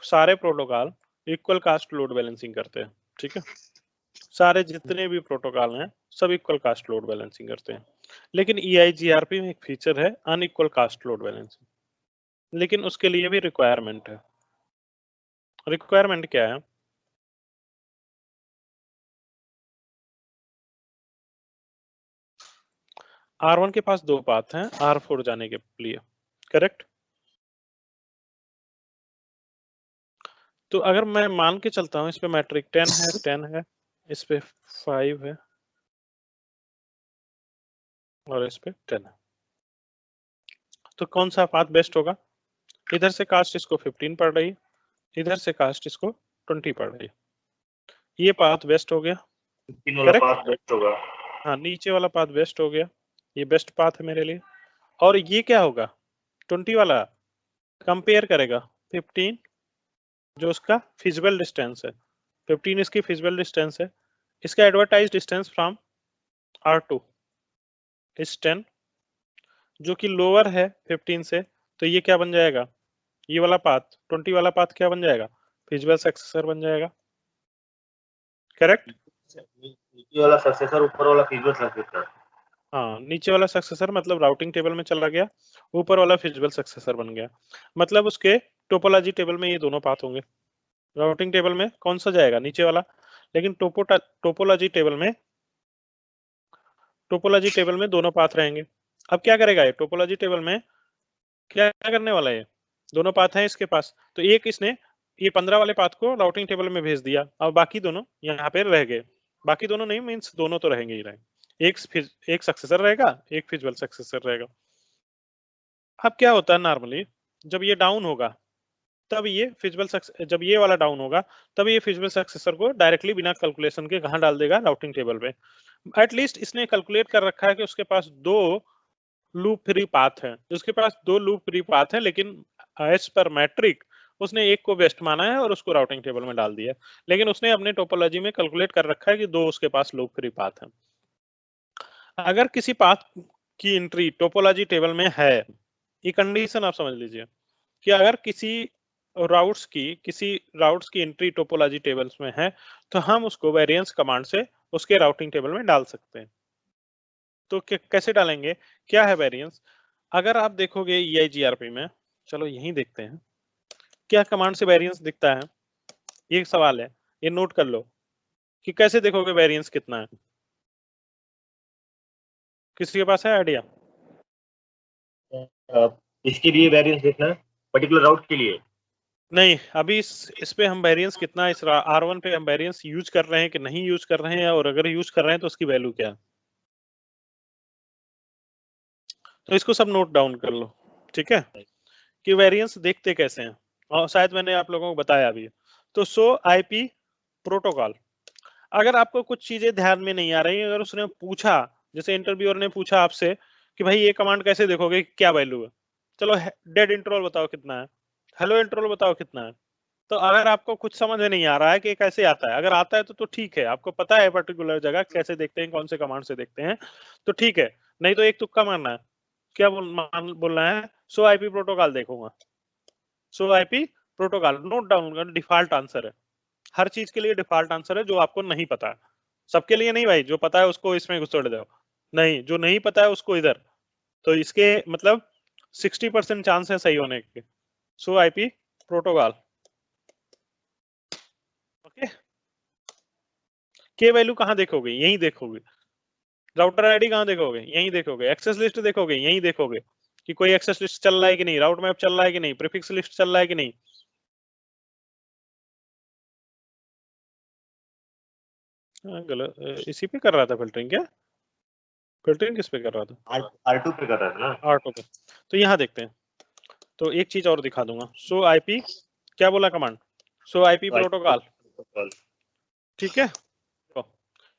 सारे protocol equal cost load balancing करते हैं, ठीक है। सारे जितने भी प्रोटोकॉल हैं सब इक्वल कास्ट लोड बैलेंसिंग करते हैं, लेकिन EIGRP में एक फीचर है अनइक्वल कास्ट लोड बैलेंसिंग, लेकिन उसके लिए भी रिक्वायरमेंट है। रिक्वायरमेंट क्या है? R1 के पास 2 पाथ हैं R4 जाने के लिए, करेक्ट। तो अगर मैं मान के चलता हूं इस पे मैट्रिक 10 है, इस पे 5 है और इस पे 10 है, तो कौन सा पाथ बेस्ट होगा? इधर से कास्ट इसको 15 पड़ रही है, इधर से कास्ट इसको 20 पड़ रही है, ये पाथ बेस्ट हो गया, करेक्ट। बेस्ट होगा। हाँ, नीचे वाला पाथ बेस्ट हो गया, ये बेस्ट पाथ है मेरे लिए। और ये क्या होगा? 20 वाला कंपेयर करेगा 15 जो उसका फिजिबल डिस्टेंस है, 15 इसकी फिजिबल डिस्टेंस है, इसका advertise distance from R2 is 10 जो कि लोअर है 15 से, तो ये क्या बन जाएगा? ये वाला पाथ 20 वाला पाथ क्या बन जाएगा? फिजिबल सक्सेसर बन जाएगा, करेक्ट। नीचे वाला सक्सेसर, ऊपर वाला फिजिबल सक्सेसर। हाँ, नीचे वाला सक्सेसर मतलब राउटिंग टेबल में चला गया, ऊपर वाला फिजिबल सक्सेसर बन गया, मतलब उसके टोपोलॉजी टेबल में ये दोनों पाथ होंगे। राउटिंग टेबल में कौन सा जाएगा? नीचे वाला, लेकिन टोपोलॉजी टेबल में दोनों पाथ रहेंगे। अब क्या करेगा ये? टोपोलॉजी टेबल में क्या करने वाला है? दोनों पाथ हैं इसके पास, तो एक इसने ये 15 वाले पाथ को राउटिंग टेबल में भेज दिया, अब बाकी दोनों यहाँ पे रह गए। बाकी दोनों नहीं मीन्स दोनों तो रहेंगे ही रहेंगे, एक सक्सेसर रहेगा, एक फिजिबल सक्सेसर रहेगा। अब क्या होता है नॉर्मली जब ये डाउन होगा तब ये जब ये वाला डाउन होगा तब ये फिजिबल सक्सेसर को डायरेक्टली बिना कैलकुलेशन के कहाँ डाल देगा? राउटिंग टेबल पे। एटलीस्ट इसने कैलकुलेट कर रखा है कि उसके पास 2 लूप फ्री पाथ है, उसके पास 2 लूप फ्री पाथ है, लेकिन एज पर मैट्रिक उसने एक को बेस्ट माना है और उसको राउटिंग टेबल में डाल दिया, लेकिन उसने अपने टोपोलॉजी में कैलकुलेट कर रखा है कि 2 उसके पास लूप फ्री पाथ है। अगर किसी पाथ की एंट्री टोपोलॉजी टेबल में है, ये कंडीशन आप समझ लीजिए कि अगर किसी राउट्स की एंट्री टोपोलॉजी टेबल्स में है तो हम उसको वेरिएंस कमांड से उसके राउटिंग टेबल में डाल सकते हैं। तो कैसे डालेंगे? क्या है वेरिएंस? अगर आप देखोगे EIGRP में, चलो यहीं देखते हैं क्या कमांड से वेरिएंस दिखता है, ये सवाल है, ये नोट कर लो कि कैसे देखोगे वेरिएंस कितना है। किसी के पास है आइडिया? इसके लिए वेरिएंस देखना है पर्टिकुलर राउट के लिए? नहीं, अभी इस पे हम वेरिएंस कितना, इस R1 पे हम वेरिएंस यूज कर रहे हैं कि नहीं यूज कर रहे हैं, और अगर यूज कर रहे हैं तो उसकी वैल्यू क्या है, तो इसको सब नोट डाउन कर लो, ठीक है, कि वेरिएंस देखते कैसे हैं। और शायद मैंने आप लोगों को बताया भी। तो सो IP प्रोटोकॉल, अगर आपको कुछ चीजें ध्यान में नहीं आ रही, अगर उसने पूछा, जैसे इंटरव्यूअर ने पूछा आपसे कि भाई ये कमांड कैसे देखोगे, क्या वैल्यू है, चलो डेड इंटरवल बताओ कितना है, हेलो इंटरवल बताओ कितना है। तो अगर आपको कुछ समझ में नहीं आ रहा है कि कैसे आता है, अगर आता है तो ठीक है, आपको पता है पर्टिकुलर जगह कैसे देखते हैं, कौन से कमांड से देखते हैं, तो ठीक है, नहीं तो एक तुक्का मारना है। क्या बोलना है? सो IP प्रोटोकॉल देखूंगा, सो IP प्रोटोकॉल नोट डाउन कर, डिफॉल्ट आंसर है, हर चीज के लिए डिफॉल्ट आंसर है जो आपको नहीं पता है। सबके लिए नहीं भाई, जो पता है उसको इसमें घुसोड़ दो, नहीं जो नहीं पता है उसको इधर। तो इसके मतलब 60% चांस है सही होने के। सो IP प्रोटोकॉल, ओके। के वैल्यू कहाँ देखोगे? यहीं देखोगे। राउटर आईडी कहाँ देखोगे? यहीं देखोगे। एक्सेस लिस्ट देखोगे? यहीं देखोगे कि कोई एक्सेस लिस्ट चल रहा है कि नहीं, राउट मैप चल रहा है कि नहीं, प्रीफिक्स लिस्ट चल रहा है कि नहीं। गलत, इसी पे कर रहा था फिल्टरिंग क्या? फिल्टरिंग किस पे कर रहा था? R2 पे कर रहा था ना। R2 पे। तो यहाँ देखते हैं, तो एक चीज और दिखा दूंगा। सो IP क्या बोला कमांड? सो IP प्रोटोकॉल, ठीक है। तो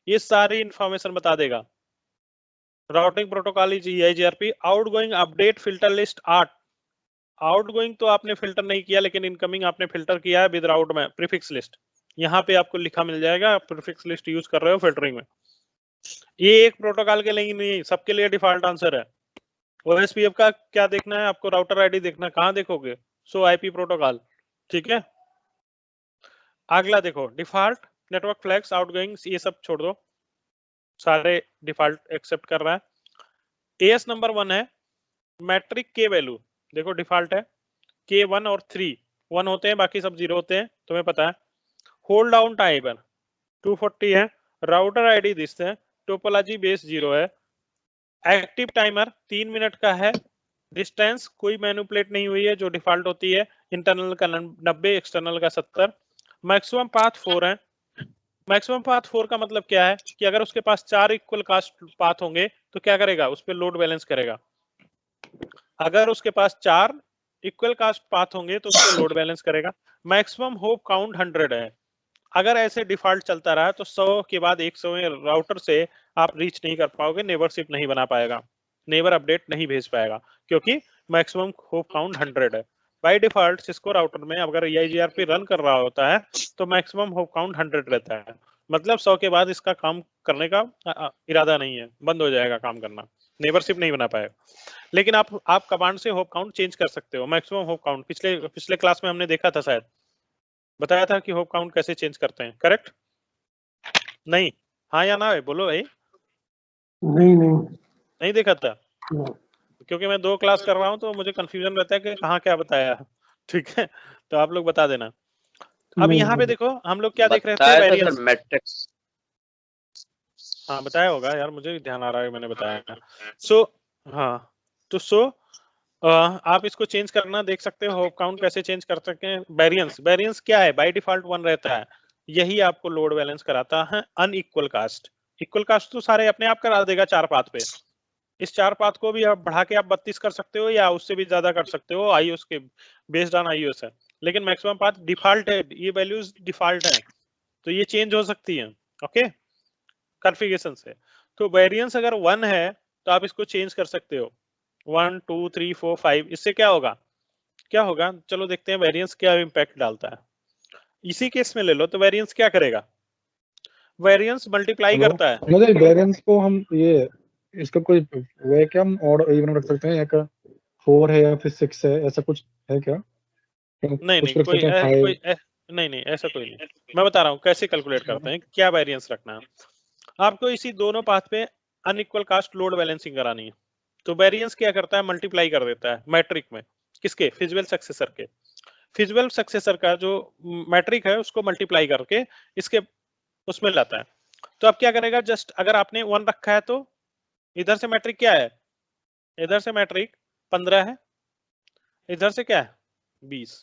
ये सारी इंफॉर्मेशन बता देगा। Routing protocol is EIGRP outgoing update filter list 8। Outgoing तो आपने फिल्टर नहीं किया, लेकिन इनकमिंग आपने फिल्टर किया है विद राउट में प्रीफिक्स लिस्ट। यहाँ पे आपको लिखा मिल जाएगा, प्रीफिक्स लिस्ट यूज कर रहे हो फिल्टरिंग में। ये एक प्रोटोकॉल के लिए नहीं, सबके लिए डिफॉल्ट आंसर है। OSPF का क्या देखना है आपको? राउटर आईडी देखना, कहाँ देखोगे? सो IP प्रोटोकॉल, ठीक है। अगला देखो, डिफॉल्ट नेटवर्क फ्लैग्स आउटगोइंग ये सब छोड़ दो, सारे डिफॉल्ट एक्सेप्ट कर रहा है। एएस नंबर 1 है, मैट्रिक के वैल्यू देखो डिफॉल्ट है, के 1 और 3 1 होते हैं, बाकी सब 0 होते हैं, तुम्हें पता है। होल्ड डाउन टाइमर 240 है, राउटर आईडी दिस है, टोपोलॉजी बेस 0 है, एक्टिव टाइमर 3 मिनट का है, डिस्टेंस कोई मैनिपुलेट नहीं हुई है जो डिफॉल्ट होती है, इंटरनल का 90, एक्सटर्नल का 70, मैक्सिमम पाथ 4 है। मैक्सिमम पाथ 4 का मतलब क्या है कि अगर उसके पास 4 इक्वल कास्ट पाथ होंगे तो क्या करेगा, उस पर लोड बैलेंस करेगा। अगर उसके पास 4 इक्वल कास्ट पाथ होंगे तो उस पर लोड बैलेंस करेगा। मैक्सिमम होप काउंट 100 है। अगर ऐसे डिफॉल्ट चलता रहा तो 100 के बाद 100वें राउटर से आप रीच नहीं कर पाओगे, नेबरशिप नहीं बना पाएगा, नेबर अपडेट नहीं भेज पाएगा, क्योंकि मैक्सिमम होप काउंट 100 है। बाय डिफॉल्ट सिस्को राउटर में अगर EIGRP रन कर रहा होता है तो मैक्सिमम होप काउंट 100 रहता है, मतलब 100 के बाद इसका काम करने का इरादा नहीं है, बंद हो जाएगा काम करना, नेबरशिप नहीं बना पाएगा। लेकिन आप कमांड से होप काउंट चेंज कर सकते हो, मैक्सिमम होप काउंट पिछले क्लास में हमने देखा था, शायद बताया था कि होप काउंट कैसे चेंज करते हैं, करेक्ट? नहीं, हाँ या ना बोलो भाई। नहीं देखा था, क्योंकि मैं 2 क्लास कर रहा हूँ तो मुझे कंफ्यूजन रहता है कि कहाँ क्या बताया। ठीक है, तो आप लोग बता देना। अब यहाँ पे देखो हम लोग क्या देख रहे थे, वेरिएंस। मैट्रिक्स हाँ बताया होगा यार, मुझे ध्यान आ रहा है मैंने बताया। सो हाँ, तो आप इसको चेंज करना देख सकते हो, होप काउंट कैसे चेंज कर सकते हैं। वेरिएंस क्या है, बाय डिफॉल्ट 1 रहता है, यही आपको लोड बैलेंस कराता है। अनइक्वल कास्ट, इक्वल कास्ट तो सारे अपने आप करा देगा 4 पाथ पे, इस 4 पाथ को भी आप बढ़ा के आप 32 कर सकते हो या उससे भी ज्यादा कर सकते हो, आईओएस के बेस्ड ऑन आईओएस है, लेकिन मैक्सिमम पाथ डिफॉल्ट है, ये वैल्यूज डिफॉल्ट है, तो ये चेंज हो सकती है ओके कॉन्फ़िगरेशन से। तो वेरिएंस अगर 1 है तो आप इसको चेंज कर सकते हो, 1 2 3 4 5, इससे क्या होगा, क्या होगा, चलो देखते हैं वेरिएंस क्या इम्पैक्ट डालता है। इसी केस में ले लो तो वेरिएंस क्या करेगा, वेरिएंस मल्टीप्लाई करता है। मतलब वेरिएंस को हम ये इसका कोई वे क्या हम और इवन रख सकते हैं, या 4 है या फिर 6 है, ऐसा कुछ है क्या? नहीं कुछ नहीं, रख सकते हैं 5? नहीं नहीं ऐसा कोई नहीं, मैं बता रहा हूँ कैसे कैलकुलेट करते हैं, क्या वेरिएंस रखना है आपको। इसी दोनों पाथ पे अनइक्वल कास्ट लोड बैलेंसिंग करानी है, तो वेरिएंस क्या करता है, मल्टीप्लाई कर देता है मैट्रिक में, किसके, फिजिबल सक्सेसर के। फिजिबल सक्सेसर का जो मैट्रिक है उसको मल्टीप्लाई करके इसके उसमें लाता है। तो अब क्या करेगा, जस्ट अगर आपने 1 रखा है तो इधर से मैट्रिक क्या है, इधर से मैट्रिक 15 है, इधर से क्या है 20,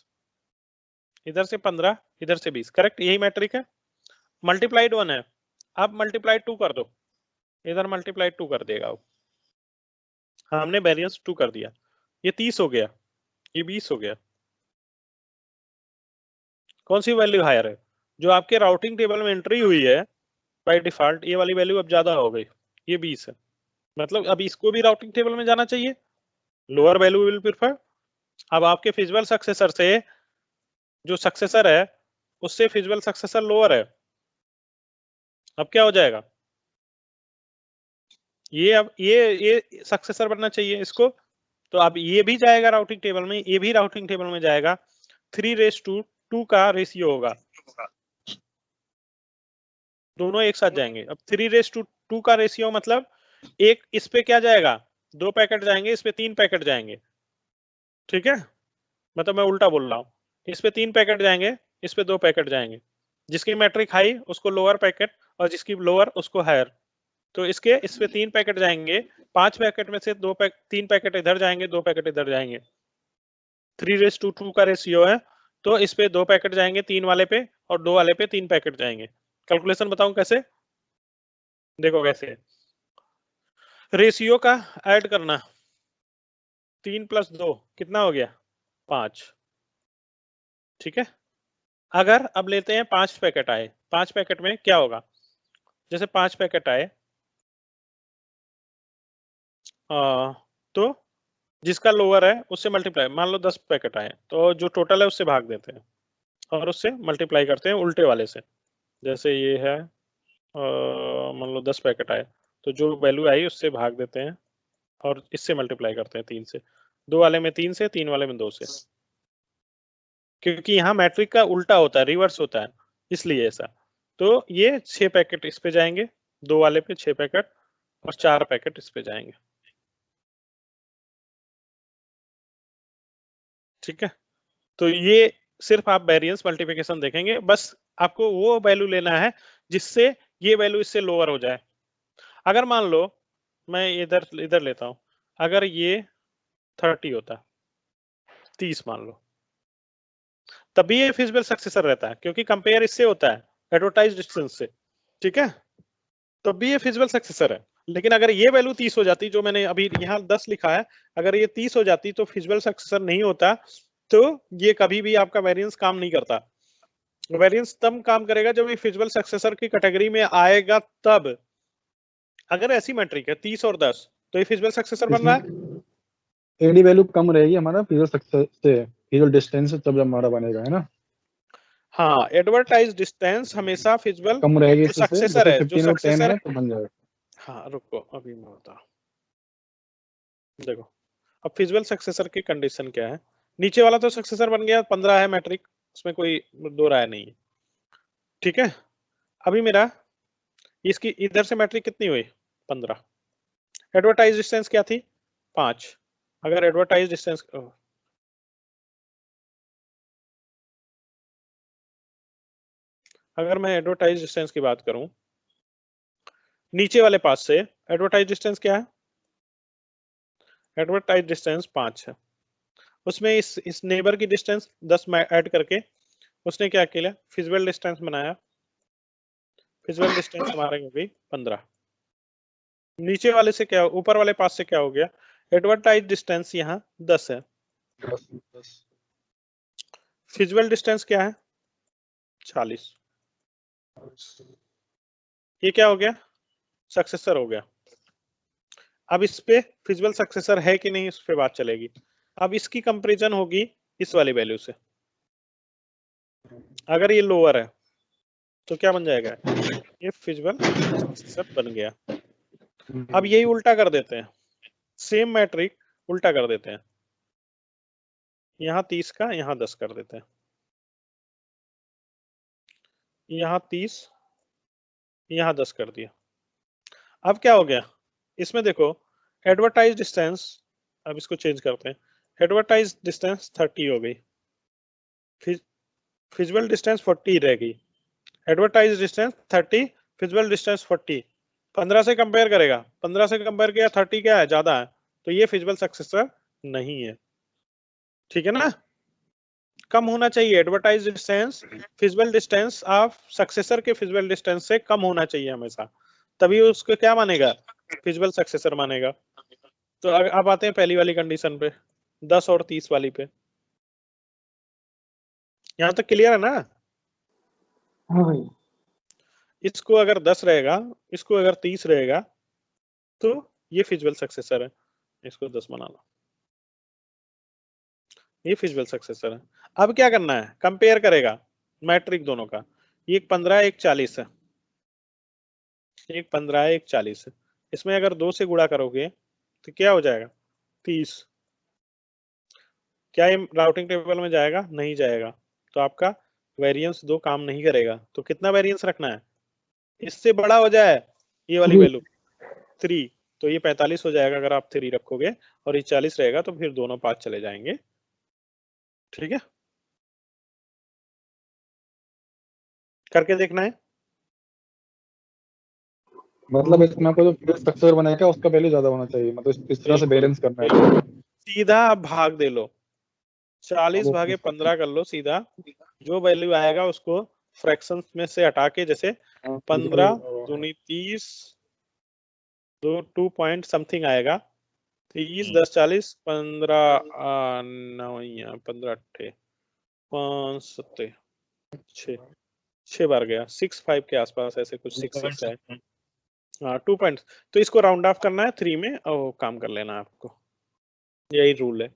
इधर से 15, इधर से 20, करेक्ट, यही मैट्रिक है। मल्टीप्लाइड 1 है, अब मल्टीप्लाइड 2 कर दो, इधर मल्टीप्लाइड 2 कर देगा वो, हमने वेरिएंस 2 कर दिया, ये 30 हो गया, ये 20 हो गया। कौन सी वैल्यू हायर है, जो आपके राउटिंग टेबल में एंट्री हुई है बाय डिफॉल्ट, ये वाली वैल्यू अब ज्यादा हो गई, ये 20 है, मतलब अब इसको भी राउटिंग टेबल में जाना चाहिए, लोअर वैल्यू विल प्रिफर। अब आपके फिजिबल सक्सेसर से जो सक्सेसर है उससे फिजिबल सक्सेसर लोअर है, अब क्या हो जाएगा, ये अब ये सक्सेसर बनना चाहिए इसको, तो अब ये भी जाएगा राउटिंग टेबल में, ये भी राउटिंग टेबल में जाएगा, 3:2 का रेशियो होगा, दोनों एक साथ जाएंगे। अब 3:2 का रेशियो मतलब एक इस पे क्या जाएगा, 2 पैकेट जाएंगे, इस पे 3 पैकेट जाएंगे, ठीक है, मतलब मैं उल्टा बोल रहा हूँ, इस पे 3 पैकेट जाएंगे, इस पे 2 पैकेट जाएंगे, जिसकी मैट्रिक हाई उसको लोअर पैकेट और जिसकी लोअर उसको हायर, तो इसके इस पे 3 पैकेट जाएंगे, 5 पैकेट में से 3 पैकेट इधर जाएंगे, 2 पैकेट इधर जाएंगे, 3:2 का रेशियो है, तो इस पे 2 पैकेट जाएंगे 3 वाले पे और 2 वाले पे 3 पैकेट जाएंगे। कैलकुलेशन बताऊं कैसे, देखो कैसे, रेशियो का ऐड करना, 3 + 2 कितना हो गया 5, ठीक है। अगर अब लेते हैं 5 पैकेट आए, 5 पैकेट में क्या होगा, जैसे 5 पैकेट आए तो जिसका लोअर है उससे मल्टीप्लाई, मान लो 10 पैकेट आए तो जो टोटल है उससे भाग देते हैं और उससे मल्टीप्लाई करते हैं उल्टे वाले से, जैसे ये है मान लो 10 पैकेट आए तो जो वैल्यू आई उससे भाग देते हैं और इससे मल्टीप्लाई करते हैं 3 से, 2 वाले में 3 से, 3 वाले में 2 से, क्योंकि यहाँ मैट्रिक का उल्टा होता है, रिवर्स होता है, इसलिए ऐसा। तो ये 6 पैकेट इस पे जाएंगे, 2 वाले पे 6 पैकेट और 4 पैकेट इस पे जाएंगे। ठीक है, तो ये सिर्फ आप वेरिएंस मल्टीप्लिकेशन देखेंगे, बस आपको वो वैल्यू लेना है जिससे ये वैल्यू इससे लोअर हो जाए। अगर मान लो मैं इधर इधर लेता हूं, अगर ये 30 होता, 30 मान लो, तभी ये फिजिबल सक्सेसर रहता है, क्योंकि कंपेयर इससे होता है एडवर्टाइज डिस्टेंस से। ठीक है, तभी ये फिजिबल सक्सेसर है। लेकिन अगर ये वैल्यू 30 हो जाती, जो मैंने अभी यहाँ 10 लिखा है, अगर ये 30 हो जाती तो फिजिबल सक्सेसर नहीं होता, तो ये कभी भी आपका वेरिएंस काम नहीं करता। वेरिएंस तब काम करेगा जब ये फिजिबल सक्सेसर की कैटेगरी में आएगा तब। अगर ऐसी मैट्रिक है 30 और 10, तो ये फिजिबल सक्सेसर बन रहा है। एडी वैल्यू कम रहेगी हमारा फिजिबल सक्सेस से, फिजिबल डिस्टेंस से, तब हमारा बनेगा, है ना। हाँ, एडवर्टाइज डिस्टेंस हमेशा फिजिबल कम रहेगी इससे, सक्सेसर है, जो 15 और 10 सक्सेसर है तो बन जाएगा। हाँ रुको अभी मैं बता, देखो अब फिजिबल सक्सेसर की कंडीशन क्या है। नीचे वाला तो सक्सेसर बन गया, 15 है मैट्रिक, उसमें कोई दो राय नहीं है। ठीक है, अभी मेरा इसकी इधर से मैट्रिक कितनी हुई, 15। एडवर्टाइज डिस्टेंस क्या थी, 5। अगर एडवर्टाइज डिस्टेंस, अगर मैं एडवर्टाइज डिस्टेंस की बात करूं, नीचे वाले पास से एडवर्टाइज डिस्टेंस क्या है, एडवर्टाइज डिस्टेंस 5 है। उसमें इस नेबर की डिस्टेंस 10 में ऐड करके उसने क्या किया, फिजिबल डिस्टेंस बनाया। फिजिबल डिस्टेंस हमारे हो गई 15। नीचे वाले से क्या, ऊपर वाले पास से क्या हो गया, एडवर्टाइज डिस्टेंस यहाँ 10 है। फिजिबल डिस्टेंस क्या है, 40। ये क्या हो गया, सक्सेसर हो गया। अब इस पे फिजिबल सक्सेसर है कि नहीं, इस पे बात चलेगी। अब इसकी कंपैरिजन होगी इस वाली वैल्यू से। अगर ये लोअर है तो क्या बन जाएगा, ये फिजिबल सक्सेसर बन गया। अब यही उल्टा कर देते हैं, सेम मैट्रिक उल्टा कर देते हैं, यहाँ 30 का यहाँ 10 कर देते हैं, यहाँ 30 यहाँ 10 कर दिया। अब क्या हो गया, इसमें देखो एडवर्टाइज डिस्टेंस, अब इसको चेंज करते हैं, एडवर्टाइज डिस्टेंस 30 हो गई, फिजिबल डिस्टेंस 40 रह गई। Advertise distance 30, feasible distance 40। 15 से कंपेयर करेगा, 15 से कंपेयर किया 30 क्या है, ज्यादा है, तो ये फिजिबल सक्सेसर नहीं है। ठीक है ना, कम होना चाहिए advertise distance, feasible distance of successor के फिजिबल डिस्टेंस से कम होना चाहिए हमेशा, तभी उसको क्या मानेगा, फिजिबल सक्सेसर मानेगा। तो अब आते हैं पहली वाली कंडीशन पे, 10 और 30 वाली पे। यहां तक क्लियर है ना। हाँ भाई। इसको अगर 10 रहेगा, इसको अगर 30 रहेगा, तो ये फिजिबल सक्सेसर है, इसको 10 बना लो, ये फिजिबल सक्सेसर है। अब क्या करना है, कंपेयर करेगा मैट्रिक दोनों का, एक 15 एक 40 है, एक 15 एक 40 है। इसमें अगर 2 से गुणा करोगे तो क्या हो जाएगा, 30। क्या ये राउटिंग टेबल में जाएगा, नहीं जाएगा, तो आपका वेरिएंस 2 काम नहीं करेगा। तो कितना वेरिएंस रखना है, इससे बड़ा हो जाए ये वाली वैल्यू 3, तो ये 45 हो जाएगा अगर आप 3 रखोगे, और ये 40 रहेगा, तो फिर दोनों पास चले जाएंगे। ठीक है, करके देखना है। मतलब इसमें आपको जो फिजिबल सक्सेसर बनाएगा उसका वैल्यू ज्यादा होना चाहिए, मतलब इस तरह से बैलेंस करना है। सीधा भाग दे लो, 40 भागे 15 कर लो सीधा, जो वैल्यू आएगा उसको फ्रैक्शंस में से हटा के, जैसे 15 दूनी 30, 2 पॉइंट समथिंग आएगा, 30 10 40 15 9 15 8 5 7 6 बार गया, 6 5 के आसपास ऐसे कुछ 6 6 है। हाँ 2 पॉइंट, तो इसको राउंड ऑफ करना है 3 में और काम कर लेना है आपको, यही रूल है।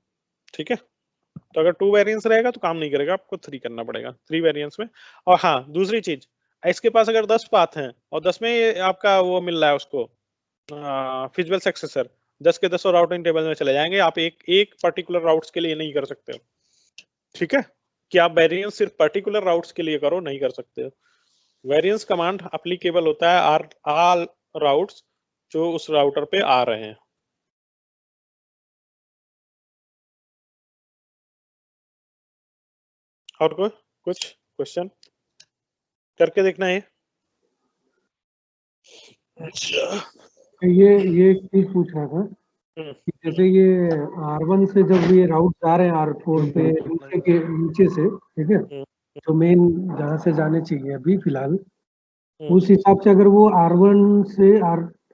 ठीक है, तो अगर 2 वेरिएंस रहेगा तो काम नहीं करेगा, आपको 3 करना पड़ेगा, 3 वेरिएंस में। और हाँ दूसरी चीज, इसके पास अगर 10 पाथ हैं और 10 में आपका वो मिल रहा है उसको फिजिबल सक्सेसर, 10 के 10 और राउटिंग टेबल में चले जाएंगे, आप एक पर्टिकुलर राउट्स के लिए नहीं कर सकते हो। ठीक है, कि आप वेरिएंस सिर्फ पर्टिकुलर राउट्स के लिए करो, नहीं कर सकते हो। वेरिएंस कमांड एप्लीकेबल होता है ऑल राउट्स जो उस राउटर पे आ रहे हैं। और कुछ क्वेश्चन करके देखना है। अच्छा, ये एक चीज पूछ रहा था कि जैसे ये R1 से जब ये राउट जा रहे हैं R4 पे नीचे से, ठीक है, तो मेन जहाँ से जाने चाहिए अभी फिलहाल, उस हिसाब से अगर वो R1 से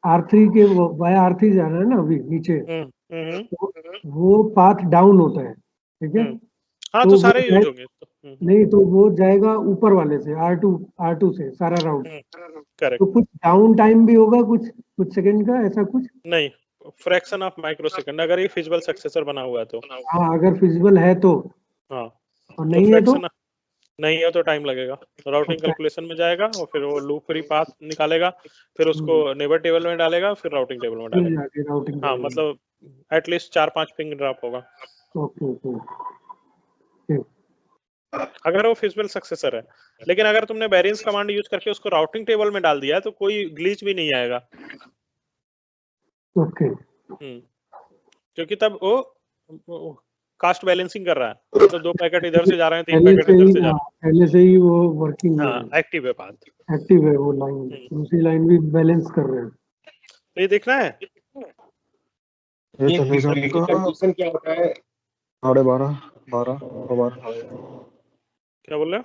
R3 के वाया R3 जाना है ना अभी नीचे, तो वो पाथ डाउन होता है, ठीक है। हाँ, तो सारे यूज होंगे। नहीं तो वो जाएगा ऊपर वाले से R2 से सारा राउट। करेक्ट। तो कुछ डाउन टाइम भी होगा, कुछ सेकंड का, ऐसा कुछ नहीं, फ्रैक्शन ऑफ माइक्रो सेकंड अगर ये फिजिबल सक्सेसर बना हुआ है तो। हाँ, अगर फिजिबल है तो। हाँ, और नहीं है तो नहीं है तो टाइम लगेगा। राउटिंग कैलकुलेशन में जाएगा और फिर वो लूप फ्री पाथ निकालेगा, फिर उसको नेबर टेबल में डालेगा, फिर राउटिंग टेबल में डालेगा। हाँ, मतलब एटलीस्ट 4-5 पिंग ड्रॉप होगा। ओके। अगर वो फिजिबल सक्सेसर है। लेकिन अगर तुमने वेरिएंस कमांड यूज करके उसको राउटिंग टेबल में डाल दिया है तो कोई ग्लिच भी नहीं आएगा। ओके। क्योंकि तब वो कास्ट बैलेंसिंग कर रहा है, मतलब 2 पैकेट इधर से जा रहे हैं, 3 पैकेट इधर से जा रहे हैं। पहले से ही वो वर्किंग है। हाँ, एक्टिव है पाथ, एक्टिव है वो लाइन, दूसरी लाइन भी बैलेंस कर रहे हैं। तो ये देखना है। ये कंडीशन क्या होता है? 12:30 12 क्या बोल रहे हो?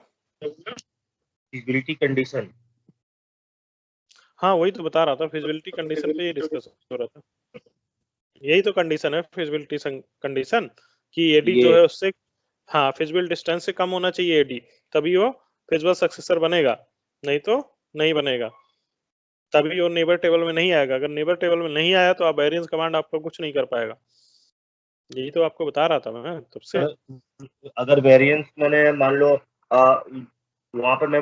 Feasibility condition. हाँ, वही तो बता रहा था, फिजिबिलिटी कंडीशन पे ही डिस्कस हो रहा था। यही तो कंडीशन है फिजिबिलिटी कंडीशन, कि एडी जो है उससे, हाँ, फिजिबल डिस्टेंस से कम होना चाहिए एडी, तभी वो फिजिबल सक्सेसर बनेगा, नहीं तो नहीं बनेगा। तभी वो नेबर टेबल में नहीं आएगा। अगर नेबर टेबल में नहीं आया तो आप वेरिएंस कमांड आपको कुछ नहीं कर पाएगा। यही तो आपको बता रहा था मैं तब से। अगर वेरिएंस मैंने मान लो वहां पर मैं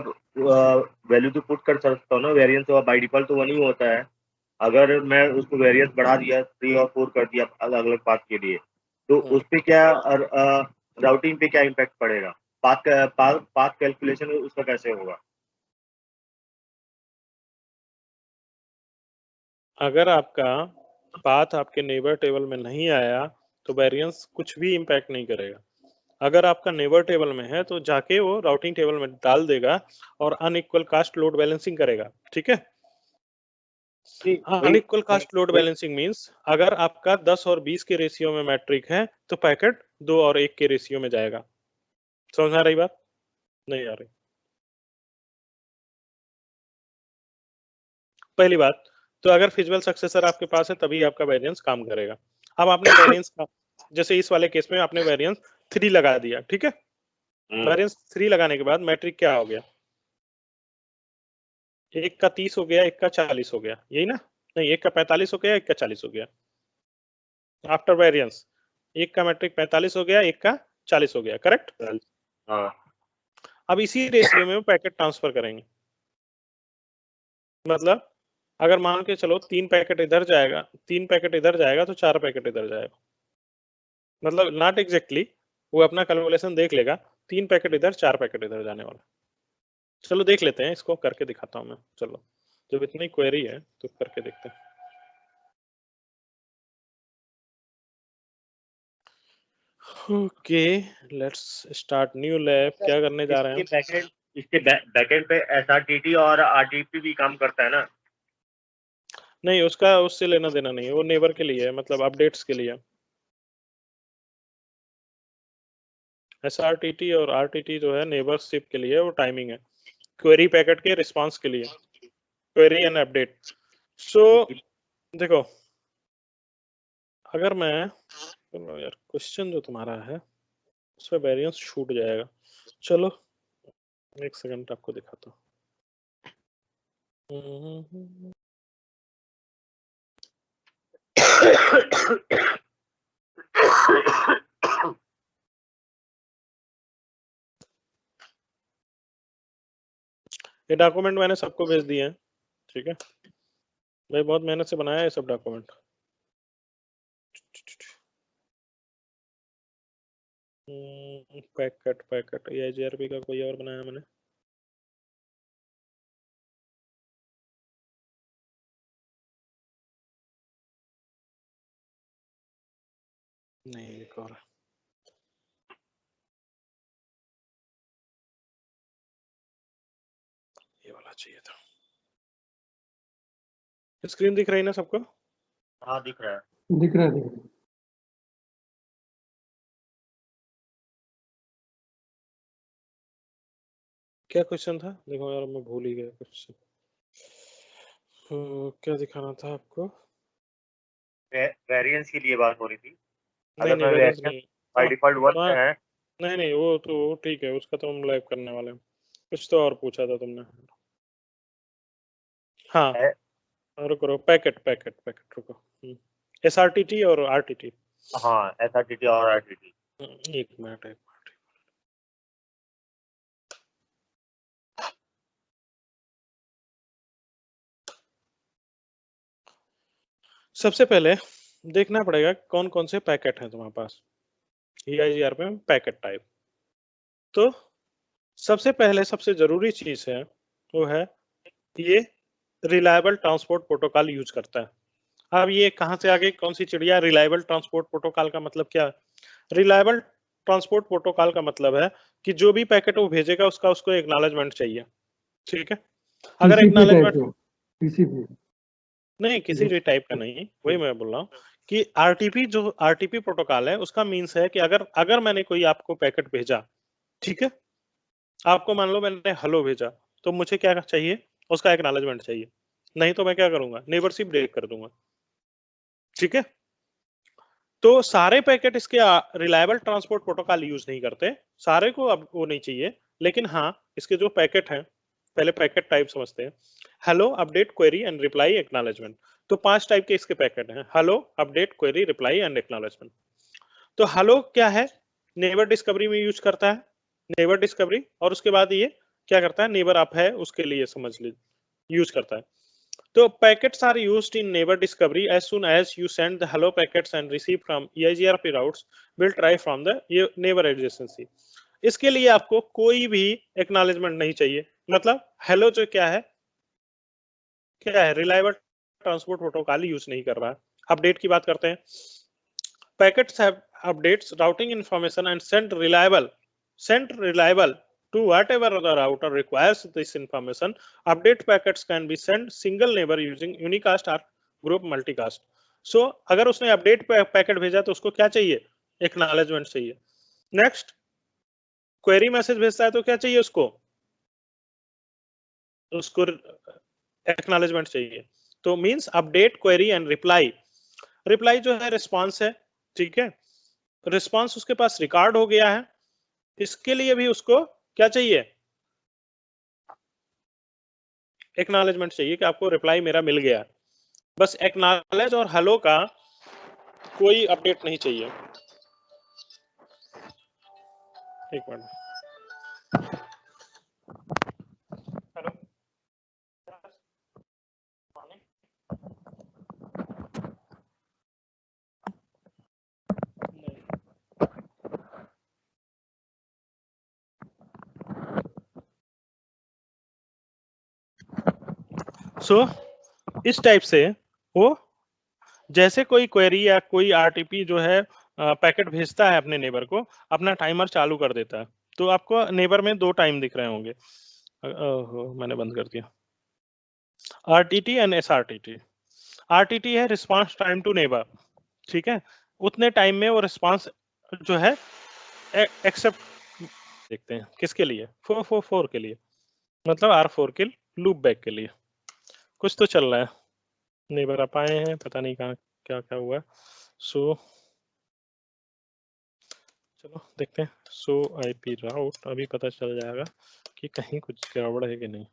वैल्यू तो पुट कर सकता हूँ ना, वेरिएंस बाय डिफॉल्ट तो 1 ही होता है। अगर मैं उसको वेरिएंस बढ़ा दिया 3 और 4 कर दिया अलग अलग पाथ के लिए, तो उस पे क्या राउटिंग पे क्या इम्पैक्ट पड़ेगा? पाथ कैलकुलेशन उसका कैसे होगा? अगर आपका पाथ आपके नेबर टेबल में नहीं आया तो वेरिएंस कुछ भी इम्पैक्ट नहीं करेगा। अगर आपका नेबर टेबल में है तो जाके वो राउटिंग टेबल में डाल देगा और अनइक्वल कास्ट लोड बैलेंसिंग करेगा, ठीक है। Unequal cost load balancing means अगर आपका 10 और 20 के रेशियो में मैट्रिक है तो पैकेट 2 और 1 के रेशियो में जाएगा। समझ आ रही बात? नहीं आ रही? पहली बात तो अगर फिजिबल सक्सेसर आपके पास है तभी आपका वेरिएंस काम करेगा। अब आपने वेरिएंस का, जैसे इस वाले केस में आपने वेरिएंस 3 लगा दिया, ठीक है। वेरिएंस 3 लगाने के बाद मैट्रिक क्या हो गया? एक का 30 हो गया, एक का 40 हो गया, यही ना? नहीं, एक का 45 हो गया, एक का 40 हो गया। आफ्टर वेरिएंस एक का मैट्रिक 45 हो गया, एक का 40 हो गया, करेक्ट? हाँ। अब इसी रेशियो में वो पैकेट ट्रांसफर करेंगे। मतलब अगर मान के चलो 3 पैकेट इधर जाएगा, 3 पैकेट इधर जाएगा तो 4 पैकेट इधर जाएगा। मतलब नॉट एग्जैक्टली, वो अपना कैलकुलेशन देख लेगा, 3 पैकेट इधर 4 पैकेट इधर जाने वाला। चलो देख लेते हैं, इसको करके दिखाता हूं मैं। चलो, जब इतनी क्वेरी है तो करके देखते हैं। Okay, let's start new lab. क्या करने जा रहे हैं? इसके बैकएंड पे एसआरटीटी और आरटीपी भी काम करता है ना? नहीं, उसका उससे लेना देना नहीं है, वो नेबर के लिए है, मतलब अपडेट्स के लिए। एसआरटीटी और आरटीटी जो है नेबरशिप के लिए, वो टाइमिंग है, क्वेरी पैकेट के रिस्पांस के लिए, क्वेरी एंड अपडेट। सो देखो, अगर मैं यार क्वेश्चन जो तुम्हारा है उसमें वेरिएंस छूट जाएगा। चलो एक सेकंड आपको दिखाता हूँ। ये डॉक्यूमेंट मैंने सबको भेज दिए हैं, ठीक है भाई, बहुत मेहनत से बनाया है ये सब डॉक्यूमेंट। पैकेट पैकेट ये जीआरपी का कोई और बनाया मैंने। नहीं एक और ये वाला चाहिए था। स्क्रीन दिख रही है ना सबको? हाँ दिख रहा है। दिख रहा है। क्या क्वेश्चन था? देखो यार मैं भूल ही गया क्वेश्चन। क्या दिखाना था आपको? वेरिएंस के लिए बात हो रही थी। नहीं अगर नहीं मैं वेरिएंस वेरिएंस नहीं। बाय डिफॉल्ट 1 हाँ, पे है। नहीं नहीं वो तो ठीक है, उसका तो हम लाइव करने वाले हैं। कुछ तो और पूछा था तुमने। हाँ रुको पैकेट पैकेट पैकेट रुको। SRTT और RTT। हाँ SRTT और RTT। एक मिनट एक मिनट। सबसे पहले देखना पड़ेगा कौन कौन से पैकेट हैं तुम्हारे पास EIGR में पैकेट टाइप। तो सबसे पहले सबसे जरूरी चीज है वो है ये रिलायबल ट्रांसपोर्ट प्रोटोकॉल यूज करता है। अब ये कहां से आगे कौन सी चिड़िया? रिलायबल ट्रांसपोर्ट प्रोटोकॉल का मतलब क्या है? रिलायबल ट्रांसपोर्ट प्रोटोकॉल का मतलब है कि जो भी पैकेट वो भेजेगा उसका उसको एक्नॉलेजमेंट चाहिए। ठीक है, अगर एक्नॉलेजमेंट TCP नहीं किसी भी टाइप का नहीं, वही मैं बोल रहा हूँ कि आरटीपी प्रोटोकॉल है उसका मीन्स है कि अगर अगर मैंने कोई आपको पैकेट भेजा, ठीक है, आपको मान लो मैंने हेलो भेजा, तो मुझे क्या चाहिए? उसका एक्नॉलेजमेंट चाहिए, नहीं तो मैं क्या करूंगा? नेबरशिप ब्रेक कर दूंगा। ठीक है, तो सारे पैकेट इसके रिलायबल ट्रांसपोर्ट प्रोटोकॉल यूज नहीं करते, सारे को अब वो नहीं चाहिए, लेकिन हाँ इसके जो पैकेट हैं, पहले पैकेट टाइप समझते हैं। Hello, update, query and reply, acknowledgement. तो 5 टाइप के इसके पैकेट हैं, hello, update, query, reply and acknowledgement. तो हेलो क्या है? नेबर डिस्कवरी में यूज करता है, नेबर डिस्कवरी, और उसके बाद ये क्या करता है? नेबर अप है उसके लिए समझ लीजिए यूज करता है। So packets are used in neighbor discovery as soon as you send the hello packets and receive from EIGRP routes will try from the neighbor adjacency। इसके लिए आपको कोई भी एक्नॉलेजमेंट नहीं चाहिए। मतलब हेलो जो क्या है रिलायबल ट्रांसपोर्ट प्रोटोकॉल यूज नहीं कर रहा है। अपडेट की बात करते हैं, packets have updates routing information and sent reliable to whatever the router requires this information. Update packets can be sent single neighbor using unicast or group multicast. So अगर उसने अपडेट पैकेट भेजा तो उसको क्या चाहिए? एक्नॉलेजमेंट चाहिए। Next, query message भेजता है तो क्या चाहिए उसको? उसको एक्नॉलेजमेंट चाहिए। तो means update, query and reply. Reply जो है रिस्पांस है, ठीक है, रिस्पांस उसके पास रिकॉर्ड हो गया है, इसके लिए भी उसको क्या चाहिए? एक्नॉलेजमेंट चाहिए कि आपको रिप्लाई मेरा मिल गया। बस एक्नॉलेज और हेलो का कोई अपडेट नहीं चाहिए। एक मिनट, हेलो सो इस टाइप से वो जैसे कोई क्वेरी या कोई आरटीपी जो है पैकेट भेजता है अपने नेबर को, अपना टाइमर चालू कर देता है। तो आपको नेबर में 2 टाइम दिख रहे होंगे। मैंने बंद कर दिया। RTT and SRTT. आरटीटी है रिस्पांस टाइम टू नेबर, ठीक है, उतने टाइम में वो रिस्पांस जो है एक्सेप्ट देखते हैं किसके लिए? 444 के लिए, मतलब R4 के लूप बैक के लिए। कुछ तो चल रहा है, नेबर आप आए हैं, पता नहीं कहाँ क्या क्या हुआ। सो चलो देखते हैं। सो आईपी राउट, अभी पता चल जाएगा कि कहीं कुछ गड़बड़ है कि नहीं।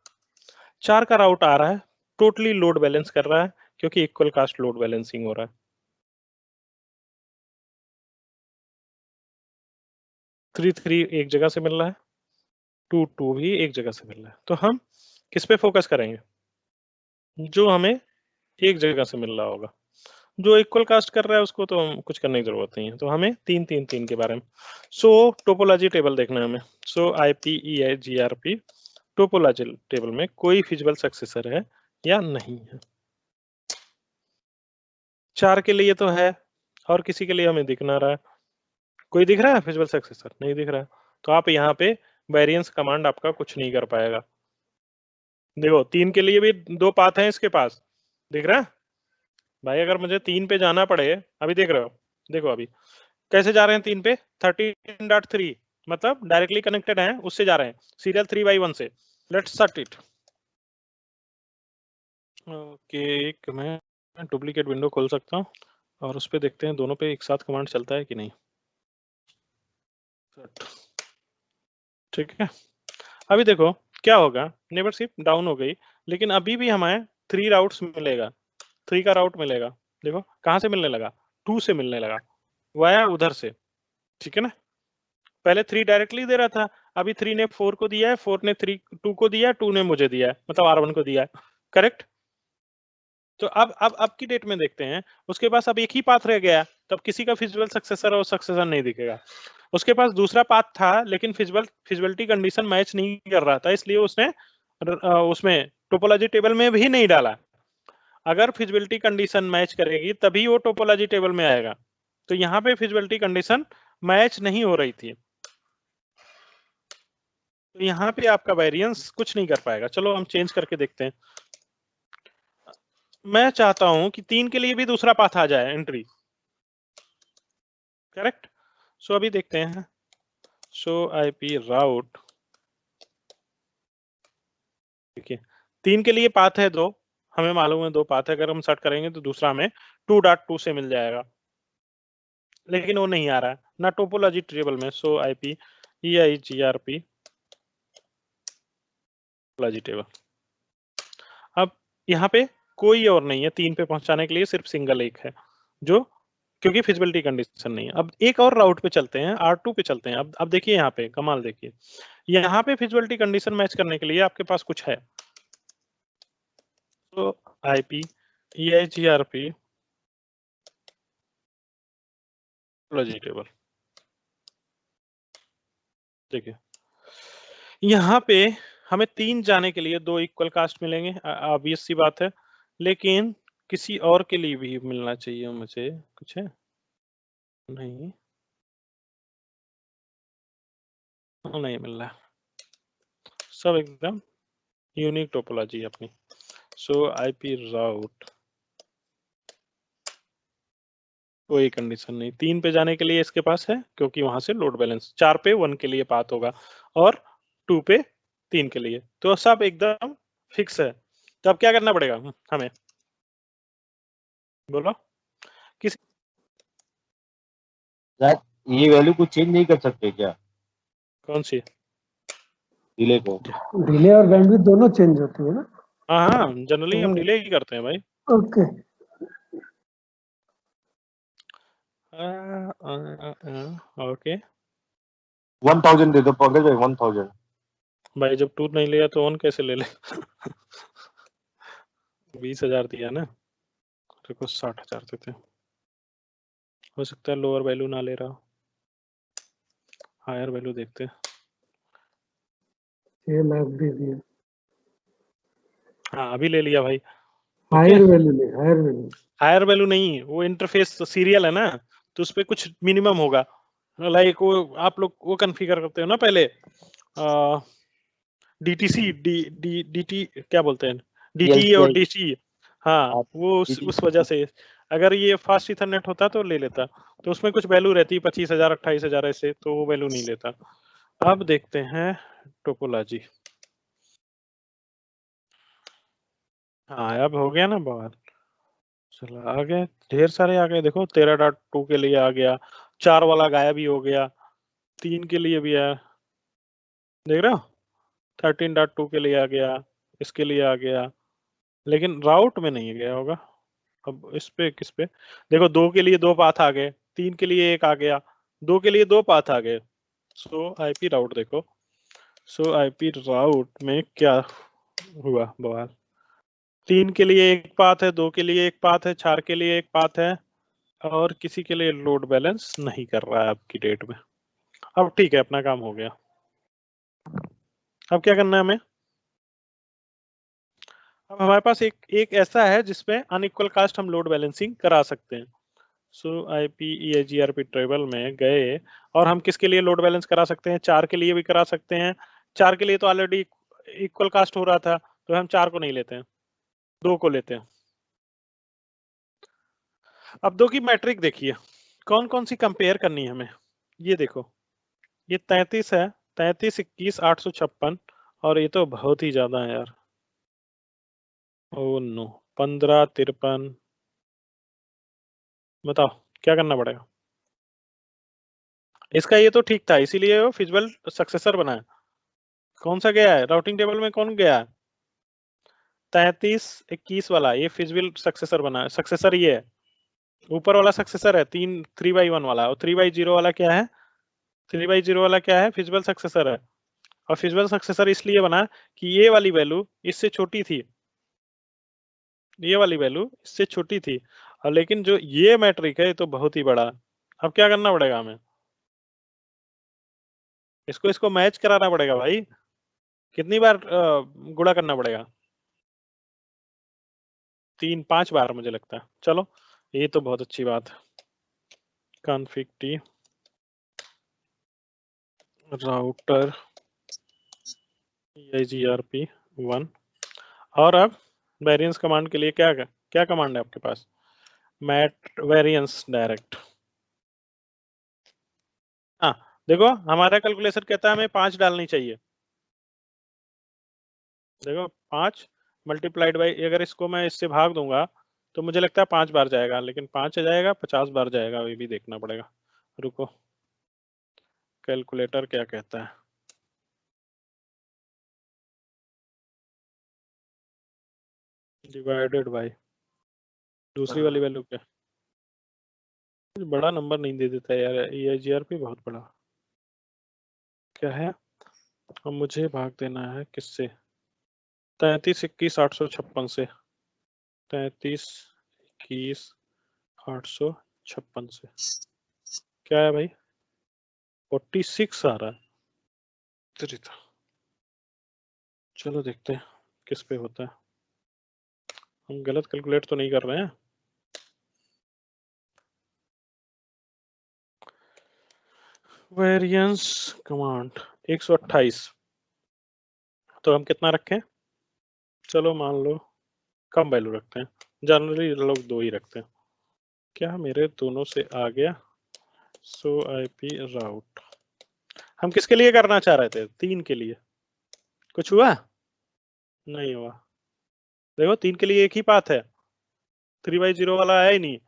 4 का राउट आ रहा है, टोटली लोड बैलेंस कर रहा है क्योंकि इक्वल कास्ट लोड बैलेंसिंग हो रहा है। 3 एक जगह से मिल रहा है, 2 भी एक जगह से मिल रहा है। तो हम किस पे फोकस करेंगे? जो हमें एक जगह से मिल रहा होगा। जो इक्वल कास्ट कर रहा है उसको तो कुछ करने की जरूरत नहीं है। तो हमें 3-3-3 के बारे में टोपोलॉजी टेबल देखना है हमें। IPEIGRP टोपोलॉजी टेबल में कोई फिजिबल सक्सेसर है या नहीं है। 4 के लिए तो है और किसी के लिए हमें दिख ना रहा है। कोई दिख रहा है फिजिबल सक्सेसर? नहीं दिख रहा है। तो आप यहाँ पे वेरिएंस कमांड आपका कुछ नहीं कर पाएगा। देखो 3 के लिए भी 2 पाथ हैं इसके पास, दिख रहा है भाई? अगर मुझे 3 पे जाना पड़े, अभी देख रहे हो, देखो अभी कैसे जा रहे हैं 3 पे, 13.3 मतलब डायरेक्टली कनेक्टेड है, उससे जा रहे हैं सीरियल 3/1 से। Let's set it. ओके, मैं डुप्लीकेट विंडो खोल सकता हूँ और उस पे देखते हैं दोनों पे एक साथ कमांड चलता है कि नहीं। ठीक है, अभी देखो क्या होगा, नेबरशिप डाउन हो गई, लेकिन अभी भी हमें 3 राउट्स मिलेगा, 3 का राउट मिलेगा। देखो कहाँ से मिलने लगा, 2 से मिलने लगा, वाया उधर से। ठीक है ना, पहले 3 डायरेक्टली दे रहा था, अभी 3 ने 4 को दिया है, 4 ने 2 को दिया है, 2 ने मुझे दिया है, मतलब R1 को दिया है। करेक्ट। तो अब की डेट में देखते हैं, उसके पास अब एक ही पाथ रह गया, तब किसी का फिजिबल सक्सेसर और सक्सेसर नहीं दिखेगा। उसके पास दूसरा पाथ था लेकिन फिजिबिलिटी कंडीशन मैच नहीं कर रहा था, इसलिए उसने उसमें टोपोलॉजी टेबल में भी नहीं डाला। अगर फिजिबिलिटी कंडीशन मैच करेगी तभी वो टोपोलॉजी टेबल में आएगा। तो यहाँ पे फिजिबिलिटी कंडीशन मैच नहीं हो रही थी, तो यहाँ पे आपका वेरिएंस कुछ नहीं कर पाएगा। चलो हम चेंज करके देखते हैं। मैं चाहता हूं कि 3 के लिए भी दूसरा पाथ आ जाए एंट्री। करेक्ट। सो अभी देखते हैं, IP राउट, देखिए 3 के लिए पाथ है 2, हमें मालूम है 2 पाथ है, अगर हम सर्च करेंगे तो दूसरा हमें 2.2 से मिल जाएगा, लेकिन वो नहीं आ रहा है ना टोपोलॉजी टेबल में। IPEIGRP topology table. अब यहाँ पे कोई और नहीं है 3 पे पहुंचाने के लिए, सिर्फ सिंगल एक है, जो क्योंकि फिजिबिलिटी कंडीशन नहीं है। अब एक और राउट पे चलते हैं, R2 पे चलते हैं। अब देखिए यहाँ पे कमाल, देखिए यहाँ पे फिजिबिलिटी कंडीशन मैच करने के लिए आपके पास कुछ है। तो IPEIGRP टोपोलॉजी टेबल, देखिए यहाँ पे हमें 3 जाने के लिए 2 इक्वल कास्ट मिलेंगे, ऑब्वियस सी बात है, लेकिन किसी और के लिए भी मिलना चाहिए मुझे। कुछ है नहीं, नहीं मिल रहा, सब एकदम यूनिक टोपोलॉजी अपनी। IP राउट कोई कंडीशन नहीं, 3 पे जाने के लिए इसके पास है क्योंकि वहां से लोड बैलेंस, 4 पे 1 के लिए पाथ होगा और 2 पे 3 के लिए, तो सब एकदम फिक्स है। तो अब क्या करना पड़ेगा हमें, बोलो किस? ये वैल्यू को चेंज नहीं कर सकते क्या, कौन सी डिले को? डिले और बैंडविड्थ दोनों चेंज होती है ना? हाँ, जनरली हम डिले ही करते हैं भाई। ओके। ओके 1000 दे दो पंकज भाई, 1000। भाई जब टूर नहीं लिया तो ऑन कैसे ले ले 20,000 दिया ना, तेरे को 60,000 देते, हो सकता है लोअर वैल्यू ना ले रहा हो, हायर वैल्यू देखते हैं। 6 लाख दे दिया। हाँ अभी ले लिया भाई। हायर वैल्यू नहीं, हायर वैल्यू, हायर वैल्यू नहीं, वो इंटरफेस सीरियल है ना, तो उस पे कुछ मिनिमम होगा, लाइक वो आप लोग वो कॉन्फ़िगर करते हो ना पहले, DTC DT क्या बोलते हैं, DTE और DC। हाँ वो उस वजह से, अगर ये फास्ट इथरनेट होता तो ले लेता, तो उसमें कुछ वैल्यू रहती 25,000 28,000 ऐसे, तो वो वैल्यू नहीं लेता। अब देखते हैं टोपोलॉजी। हाँ अब हो गया ना बात, चलो आ गए, ढेर सारे आ गए। देखो 13.2 के लिए आ गया, 4 वाला गायब ही हो गया, 3 के लिए भी है, देख रहे हो 13.2 के लिए आ गया, इसके लिए आ गया, लेकिन राउट में नहीं गया होगा। अब इस पे किस पे, देखो 2 के लिए 2 पाथ आ गए, 3 के लिए 1 आ गया, 2 के लिए 2 पाथ आ गए। IP राउट देखो, IP राउट में क्या हुआ बवाल, 3 के लिए एक पाथ है, 2 के लिए एक पाथ है, 4 के लिए एक पाथ है, और किसी के लिए लोड बैलेंस नहीं कर रहा है अब की डेट में। अब ठीक है, अपना काम हो गया। अब क्या करना है हमें? अब हमारे पास एक ऐसा है जिसमें अनइक्वल कास्ट हम लोड बैलेंसिंग करा सकते हैं। सो IPEIGRP टेबल में गए और हम किसके लिए लोड बैलेंस करा सकते हैं? 4 के लिए भी करा सकते हैं। 4 के लिए तो ऑलरेडी इक्वल कास्ट हो रहा था, तो हम 4 को नहीं लेते हैं, 2 को लेते हैं। अब 2 की मैट्रिक देखिए, कौन कौन सी कंपेयर करनी है हमें। ये देखो, ये 33 है, 33, 21, 856, और ये तो बहुत ही ज्यादा है यार। Oh no, 15, 53। बताओ क्या करना पड़ेगा? इसका ये तो ठीक था, इसीलिए वो फिजिबल सक्सेसर बना है। कौन सा गया है राउटिंग टेबल में? कौन गया है? 33, 21 वाला, ये फिजिबल सक्सेसर बना है। सक्सेसर ये है, ऊपर वाला सक्सेसर है 3/1 वाला, और 3/0 वाला क्या है? 3/0 वाला क्या है? फिजिबल सक्सेसर है। और फिजिबल सक्सेसर इसलिए बना कि ये वाली वैल्यू इससे छोटी थी, ये वाली वैल्यू इससे छोटी थी, और लेकिन जो ये मैट्रिक है ये तो बहुत ही बड़ा। अब क्या करना पड़ेगा हमें? इसको इसको मैच कराना पड़ेगा भाई। कितनी बार गुणा करना पड़ेगा? 3-5 बार मुझे लगता है। चलो, ये तो बहुत अच्छी बात है। Config T router EIGRP 1। और अब वेरिएंस कमांड के लिए क्या क्या कमांड है आपके पास? Mat variance direct. हाँ, देखो हमारा कैलकुलेशन कहता है हमें 5 डालनी चाहिए। देखो 5 मल्टीप्लाइड बाई, अगर इसको मैं इससे भाग दूंगा तो मुझे लगता है 5 बार जाएगा, लेकिन 5 जाएगा 50 बार जाएगा, ये भी देखना पड़ेगा। रुको, कैलकुलेटर क्या कहता है। डिवाइडेड बाई दूसरी वाली वैल्यू क्या? बड़ा नंबर नहीं दे देता यार, EIGRP बहुत बड़ा क्या है। अब मुझे भाग देना है किससे? 33, 21, 856 से। 33, 21, 856 से क्या है भाई? 46 आ रहा है। त्रिता। चलो देखते हैं किस पे होता है। हम गलत कैलकुलेट तो नहीं कर रहे हैं? वेरिएंस कमांड 128, तो हम कितना रखें? चलो मान लो कम वैल्यू रखते हैं, जनरली लोग 2 ही रखते हैं। क्या मेरे दोनों से आ गया? सो IP राउट हम किसके लिए करना चाह रहे थे? 3 के लिए। कुछ हुआ? नहीं हुआ। देखो 3 के लिए एक ही पाथ है, 3/0 वाला है ही नहीं।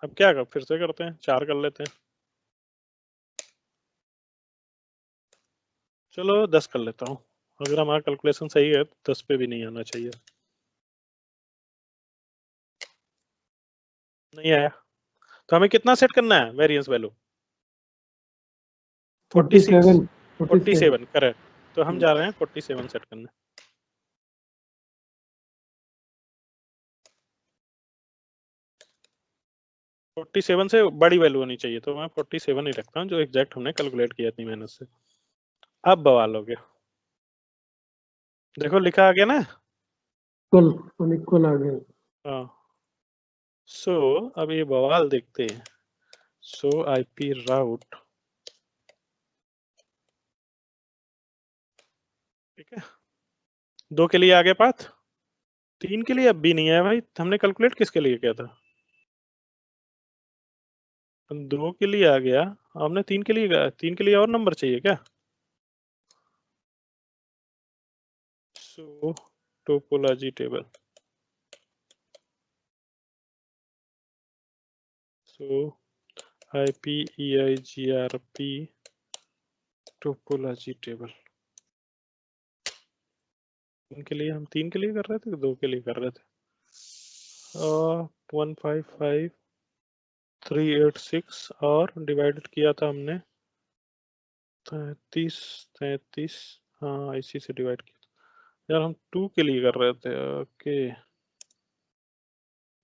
अब क्या कर, फिर से करते हैं, 4 कर लेते हैं। चलो 10 कर लेता हूँ, अगर हमारा कैलकुलेशन सही है तो 10 पे भी नहीं आना चाहिए। नहीं आया, तो हमें कितना सेट करना है वेरिएंस वैल्यू? 47 करेक्ट। तो हम जा रहे हैं 47 सेट करने। फोर्टी 47 से बड़ी वैल्यू होनी चाहिए, तो मैं 47 ही रखता हूँ, जो एग्जैक्ट हमने कैलकुलेट किया इतनी मेहनत से। अब बवाल हो गया, देखो लिखा आ गया ना। इक्वल आ गया। हाँ, सो अब ये बवाल देखते हैं। सो IP राउट, ठीक है, 2 के लिए आगे पाथ, 3 के लिए अब भी नहीं है भाई। हमने कैलकुलेट किसके लिए किया था? 2 के लिए आ गया, हमने 3 के लिए, 3 के लिए और नंबर चाहिए क्या? सो टोपोलॉजी टेबल, सो IPEIGRP टोपोलॉजी टेबल। इनके लिए हम 3 के लिए कर रहे थे कि 2 के लिए कर रहे थे? 155,386 और डिवाइडेड किया था हमने 33, हाँ इसी से डिवाइड किया था। यार हम 2 के लिए कर रहे थे। ओके,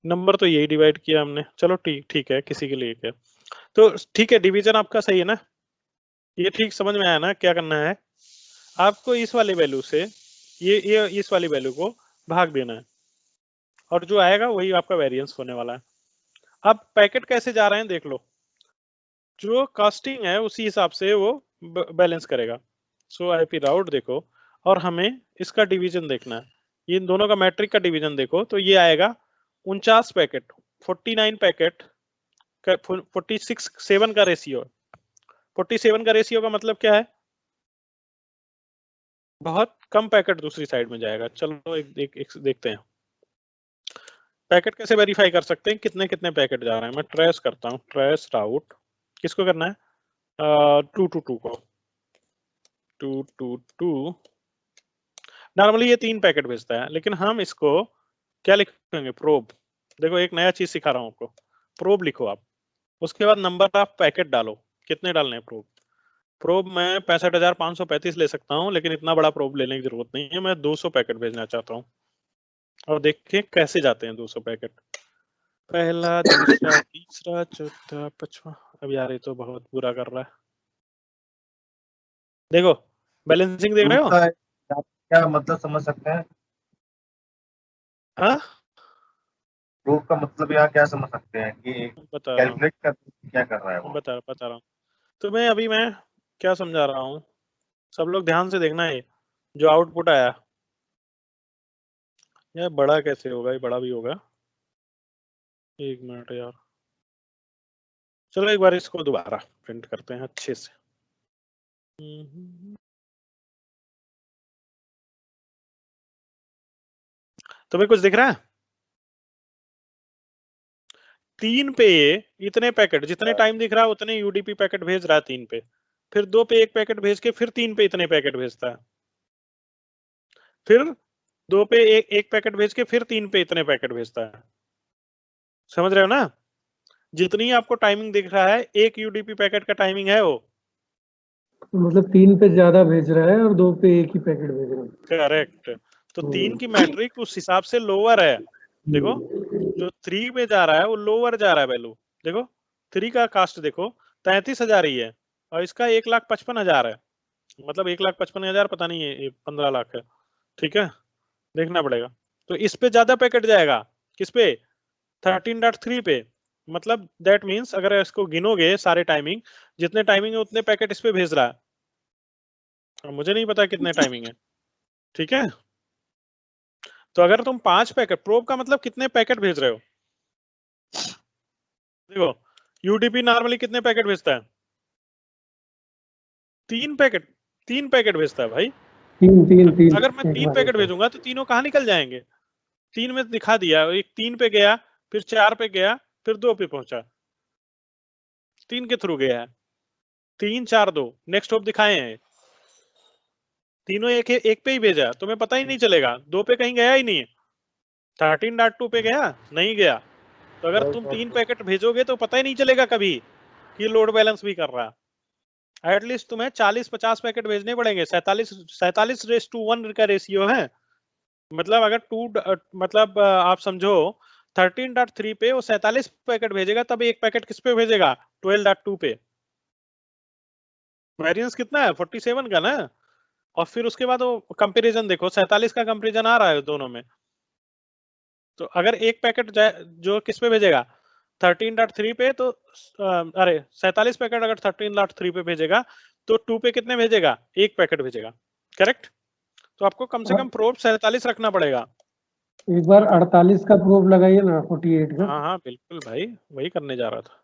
नंबर तो यही डिवाइड किया हमने, चलो ठीक है, किसी के लिए क्या। तो ठीक है, डिवीजन आपका सही है ना, ये ठीक समझ में आया ना। क्या करना है आपको, इस वाली वैल्यू से ये इस वाली वैल्यू को भाग देना है, और जो आएगा वही आपका वेरिएंस होने वाला है। अब पैकेट कैसे जा रहे हैं देख लो, जो कास्टिंग है उसी हिसाब से वो बैलेंस करेगा। सो आईपी राउट देखो, और हमें इसका डिवीजन देखना है, ये इन दोनों का मैट्रिक का डिवीजन देखो, तो ये आएगा 49 पैकेट, 49 पैकेट, 46 7 का रेशियो। 47 का रेशियो का मतलब क्या है, बहुत कम पैकेट दूसरी साइड में जाएगा। चलो एक देखते हैं पैकेट कैसे वेरीफाई कर सकते हैं, कितने कितने पैकेट जा रहे हैं। मैं ट्रेस करता हूँ, ट्रेस राउट किसको करना है, 2 to 2 को, 2 to 2। नॉर्मली ये 3 पैकेट भेजता है, लेकिन हम इसको क्या लिखेंगे, प्रोब। देखो एक नया चीज सिखा रहा हूँ आपको, प्रोब लिखो आप, उसके बाद नंबर ऑफ पैकेट डालो, कितने डालने हैं प्रोब। प्रोब मैं 65,535 ले सकता हूँ, लेकिन इतना बड़ा प्रोब लेने की जरूरत नहीं है, मैं 200 पैकेट भेजना चाहता हूँ। और देखिए कैसे जाते हैं 200 पैकेट, पहला, दूसरा, तीसरा, चौथा, पांचवा। अब यार ये तो बहुत बुरा कर रहा है, देखो बैलेंसिंग देख रहे हो। क्या मतलब समझ सकते हैं, हाँ प्रूफ का मतलब यहाँ क्या समझ सकते हैं कि बता रहा हूँ, कैलकुलेट कर क्या कर रहा है वो। बता रहा हूँ। तो मैं क्या समझा रहा हूँ, सब लोग ध्यान से देखना है। जो आउटपुट आया, यार बड़ा कैसे होगा, ये बड़ा भी होगा, एक मिनट यार। चलो एक बार इसको दोबारा प्रिंट करते हैं अच्छे से। तुम्हें कुछ दिख रहा है, 3 पे इतने पैकेट, जितने टाइम दिख रहा है उतने यूडीपी पैकेट भेज रहा है 3 पे, फिर 2 पे 1 पैकेट भेज के फिर 3 पे इतने पैकेट भेजता है, फिर 2 पे एक पैकेट भेज के फिर 3 पे इतने पैकेट भेजता है। समझ रहे हो ना, जितनी आपको टाइमिंग दिख रहा है, 1 यूडीपी पैकेट का टाइमिंग है वो। मतलब 3 पे ज्यादा भेज रहा है और 2 पे एक ही पैकेट भेज रहा है। करेक्ट, तो 3 की मैट्रिक उस हिसाब से लोअर है। देखो जो 3 में जा रहा है वो लोअर जा रहा है वैल्यू, देखो 3 का कास्ट देखो 33,000 ही है, और इसका 1,55,000 है, मतलब 1,55,000 पता नहीं है, 15 लाख है। ठीक है, देखना पड़ेगा। तो इस पे ज्यादा पैकेट जाएगा, किस पे, 13.3 पे। मतलब दैट मीन्स अगर इसको गिनोगे सारे टाइमिंग, जितने टाइमिंग है उतने पैकेट इस पे भेज रहा है, और मुझे नहीं पता कितने टाइमिंग है। ठीक है, तो अगर तुम 5 पैकेट, प्रोब का मतलब कितने पैकेट भेज रहे हो, देखो यूडीपी नॉर्मली कितने पैकेट भेजता है, 3 पैकेट, 3 पैकेट भेजता है भाई। तीन अगर मैं 3 पैकेट भेजूंगा तो तीनों कहाँ निकल जाएंगे, 3 में दिखा दिया, एक 3 पे गया, फिर 4 पे गया, फिर 2 पे पहुंचा, 3 के थ्रू गया है, 3 4 2 नेक्स्ट होप दिखाए हैं, तीनों एक पे ही भेजा, तुम्हें पता ही नहीं चलेगा, 2 पे कहीं गया ही नहीं है, 13.2 पे गया नहीं गया। तो अगर तुम 3 पैकेट भेजोगे तो पता ही नहीं चलेगा कभी कि लोड बैलेंस भी कर रहा है। एटलीस्ट तुम्हें 40-50 पैकेट भेजने पड़ेंगे, 47:1 का रेशियो है। मतलब अगर मतलब आप समझो 13.3 पे वो 47 पैकेट भेजेगा, तब एक पैकेट किस पे भेजेगा, 12.2 पे। वेरिएंस कितना है, 47 का ना। और फिर उसके बाद वो कंपैरिजन देखो, 47 का कंपैरिजन आ रहा है दोनों में। तो अगर एक पैकेट जो किस पे भेजेगा, 13.3 पे, तो अरे 47 पैकेट अगर 13.3 पे भेजेगा तो 2 पे कितने भेजेगा, एक पैकेट भेजेगा। करेक्ट, तो आपको कम से कम प्रोब 47 रखना पड़ेगा। एक बार 48 का प्रोब लगाइए ना, 48 का। हाँ बिल्कुल भाई, वही करने जा रहा था।